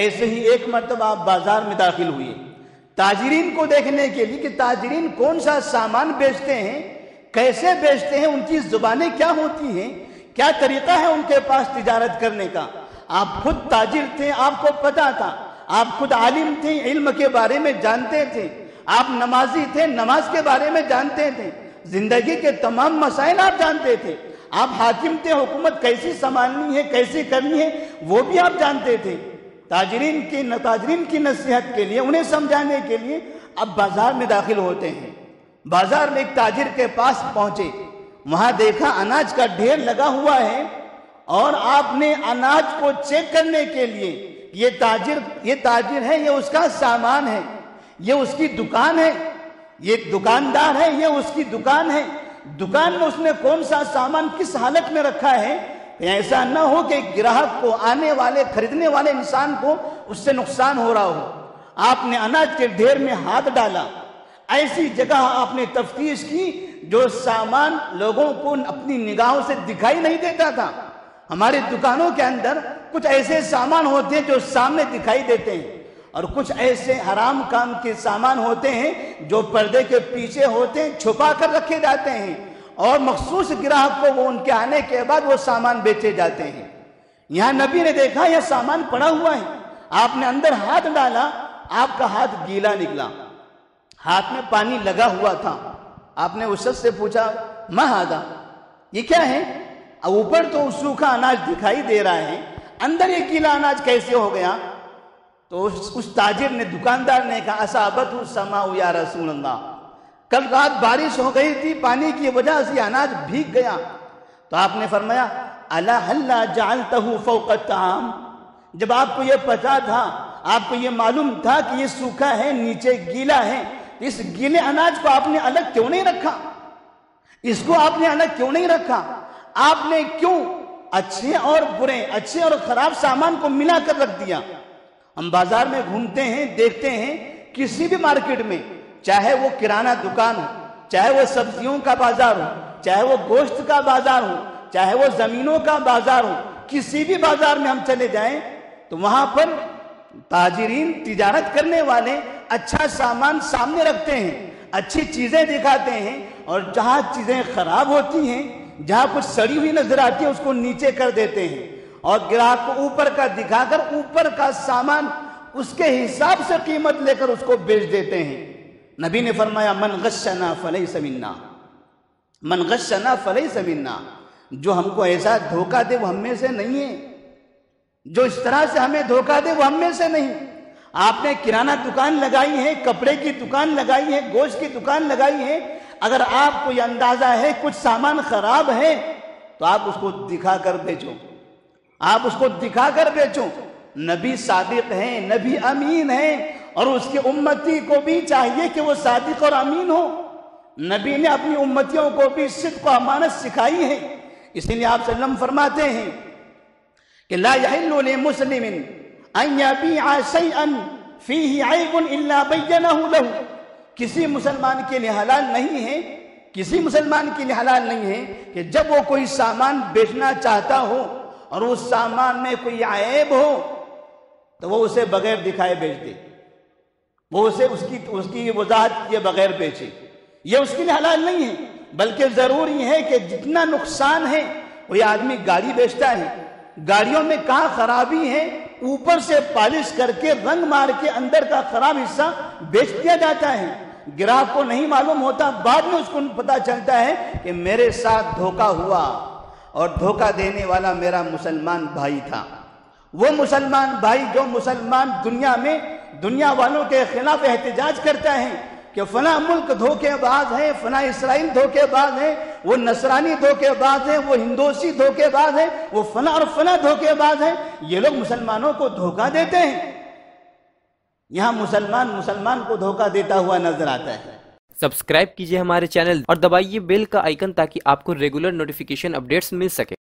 ایسے ہی ایک مرتبہ آپ بازار میں داخل ہوئے تاجرین کو دیکھنے کے لیے کہ تاجرین کون سا سامان بیچتے ہیں، کیسے بیچتے ہیں، ان کی زبانیں کیا ہوتی ہیں، کیا طریقہ ہے ان کے پاس تجارت کرنے کا۔ آپ خود تاجر تھے، آپ کو پتا تھا، آپ خود عالم تھے، علم کے بارے میں جانتے تھے، آپ نمازی تھے، نماز کے بارے میں جانتے تھے، زندگی کے تمام مسائل آپ جانتے تھے، آپ حاکم تھے، حکومت کیسی سنبھالنی ہے، کیسی کرنی ہے وہ بھی آپ جانتے تھے۔ تاجرین کی نصیحت کے لیے، انہیں سمجھانے کے لیے اب بازار میں داخل ہوتے ہیں۔ بازار میں ایک تاجر کے پاس پہنچے، وہاں دیکھا اناج کا ڈھیر لگا ہوا ہے، اور آپ نے اناج کو چیک کرنے کے لیے یہ تاجر ہے، یہ اس کا سامان ہے، یہ اس کی دکان ہے، یہ دکاندار ہے، یہ اس کی دکان ہے، دکان میں اس نے کون سا سامان کس حالت میں رکھا ہے، ایسا نہ ہو کہ گراہک کو، آنے والے خریدنے والے انسان کو اس سے نقصان ہو رہا ہو۔ آپ نے اناج کے ڈھیر میں ہاتھ ڈالا، ایسی جگہ آپ نے تفتیش کی جو سامان لوگوں کو اپنی نگاہوں سے دکھائی نہیں دیتا تھا۔ ہمارے دکانوں کے اندر کچھ ایسے سامان ہوتے ہیں جو سامنے دکھائی دیتے ہیں، اور کچھ ایسے حرام کام کے سامان ہوتے ہیں جو پردے کے پیچھے ہوتے ہیں، چھپا کر رکھے جاتے ہیں، اور مخصوص گراہک کو وہ ان کے آنے کے بعد وہ سامان بیچے جاتے ہیں۔ یہاں نبی نے دیکھا یہ سامان پڑا ہوا ہے، آپ نے اندر ہاتھ ڈالا، آپ کا ہاتھ گیلا نکلا، ہاتھ میں پانی لگا ہوا تھا۔ آپ نے اس شخص سے پوچھا ما ھذا، یہ کیا ہے؟ اوپر تو سوکھا اناج دکھائی دے رہا ہے، اندر یہ گیلا اناج کیسے ہو گیا؟ تو اس تاجر نے، دکاندار نے کہا اصابتہ السماء یا رسول اللہ، کل رات بارش ہو گئی تھی، پانی کی وجہ سے اناج بھیگ گیا۔ تو آپ نے فرمایا الا ہلا جعلتہ فوق الطعام، جب آپ کو یہ پتا تھا، آپ کو یہ معلوم تھا کہ یہ سوکھا ہے، نیچے گیلا ہے، اس گیلے اناج کو آپ نے الگ کیوں نہیں رکھا؟ اس کو آپ نے الگ کیوں نہیں رکھا؟ آپ نے کیوں اچھے اور برے، اچھے اور خراب سامان کو ملا کر رکھ دیا؟ ہم بازار میں گھومتے ہیں، دیکھتے ہیں، کسی بھی مارکیٹ میں، چاہے وہ کرانہ دکان ہو، چاہے وہ سبزیوں کا بازار ہو، چاہے وہ گوشت کا بازار ہو، چاہے وہ زمینوں کا بازار ہو، کسی بھی بازار میں ہم چلے جائیں تو وہاں پر تاجرین، تجارت کرنے والے اچھا سامان سامنے رکھتے ہیں، اچھی چیزیں دکھاتے ہیں، اور جہاں چیزیں خراب ہوتی ہیں، جہاں کچھ سڑی ہوئی نظر آتی ہے اس کو نیچے کر دیتے ہیں، اور گراہک کو اوپر کا دکھا کر اوپر کا سامان اس کے حساب سے قیمت لے کر اس کو بیچ دیتے ہیں۔ نبی نے فرمایا من غشنا فلیس منا، من غشنا فلیس منا، جو ہم کو ایسا دھوکہ دے وہ ہم میں سے نہیں ہے، جو اس طرح سے ہمیں دھوکہ دے وہ ہم میں سے نہیں۔ آپ نے کرانہ دکان لگائی ہے، کپڑے کی دکان لگائی ہے، گوشت کی دکان لگائی ہے، اگر آپ کو یہ اندازہ ہے کچھ سامان خراب ہے تو آپ اس کو دکھا کر بیچو، آپ اس کو دکھا کر بیچو۔ نبی صادق ہیں، نبی امین ہیں، اور اس کی امتی کو بھی چاہیے کہ وہ صادق اور امین ہو۔ نبی نے اپنی امتیوں کو بھی صدق و امانت سکھائی ہے، اس لیے آپ صلی اللہ علیہ وسلم فرماتے ہیں کہ لا يحل لمسلم ان يبيع شيئا فيه عيب الا بينه له، کسی مسلمان کے لیے حلال نہیں ہے، کسی مسلمان کے لیے حلال نہیں ہے کہ جب وہ کوئی سامان بیچنا چاہتا ہو اور اس سامان میں کوئی عیب ہو تو وہ اسے بغیر دکھائے بیچ دے، وہ اسے اس کی وضاحت کیے بغیر بیچے، یہ اس کے لیے حلال نہیں ہے۔ بلکہ ضروری ہے کہ جتنا نقصان ہے، کوئی آدمی گاڑی بیچتا ہے، گاڑیوں میں کہاں خرابی ہے اوپر سے پالش کر کے رنگ مار کے اندر کا خراب حصہ بیچ دیا جاتا ہے، گراہک کو نہیں معلوم ہوتا، بعد میں اس کو پتا چلتا ہے کہ میرے ساتھ دھوکہ ہوا، اور دھوکہ دینے والا میرا مسلمان بھائی تھا۔ وہ مسلمان بھائی جو مسلمان دنیا میں دنیا والوں کے خلاف احتجاج کرتا ہے کہ فلاں ملک دھوکے باز ہے، فلاں اسرائیل دھوکے باز ہے، وہ نصرانی دھوکے باز ہے، وہ ہندوسی دھوکے باز ہے، وہ فلاں اور فلاں دھوکے باز ہے، یہ لوگ مسلمانوں کو دھوکہ دیتے ہیں۔ یہاں مسلمان کو دھوکہ دیتا ہوا نظر آتا ہے۔ سبسکرائب کیجئے ہمارے چینل اور دبائیے بیل کا آئیکن تاکہ آپ کو ریگولر نوٹیفیکیشن اپڈیٹس مل سکے۔